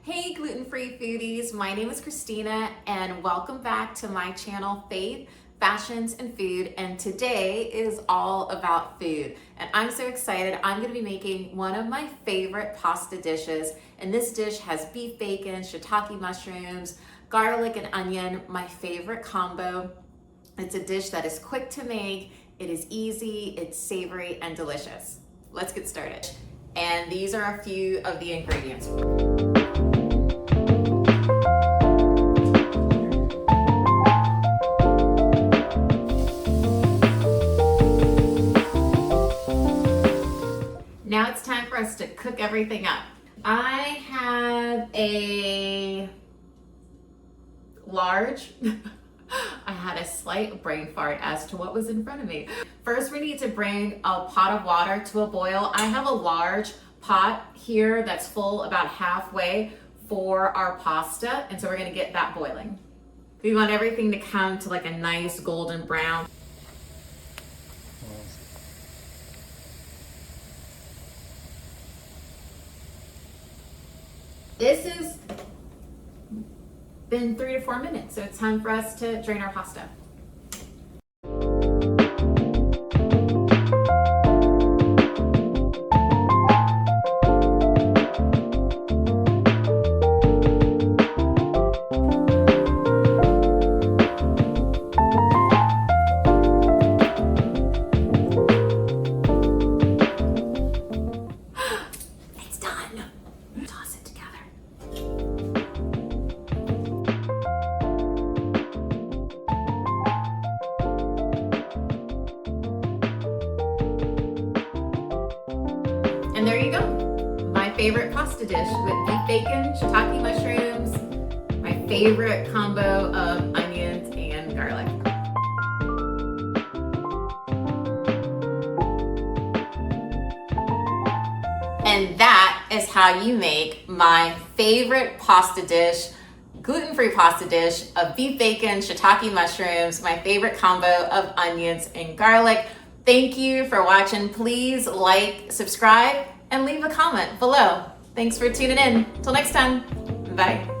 Hey gluten-free foodies, my name is Christina and welcome back to my channel Faith, Fashions, and Food, and today is all about food. And I'm so excited. I'm gonna be making one of my favorite pasta dishes, and this dish has beef bacon, shiitake mushrooms, garlic and onion, my favorite combo. It's a dish that is quick to make, it is easy, it's savory and delicious. Let's get started. And these are a few of the ingredients. Now it's time for us to cook everything up. I have a large, I had a slight brain fart as to what was in front of me. First, we need to bring a pot of water to a boil. I have a large pot here that's full about halfway for our pasta, and so we're gonna get that boiling. We want everything to come to like a nice golden brown. This has been 3 to 4 minutes, so it's time for us to drain our pasta. It's done. Toss it together. And there you go, my favorite pasta dish with beef bacon, shiitake mushrooms, my favorite combo of onions and garlic. And that is how you make my favorite pasta dish, gluten-free pasta dish of beef bacon, shiitake mushrooms, my favorite combo of onions and garlic. Thank you for watching. Please like, subscribe, and leave a comment below. Thanks for tuning in. Till next time, bye.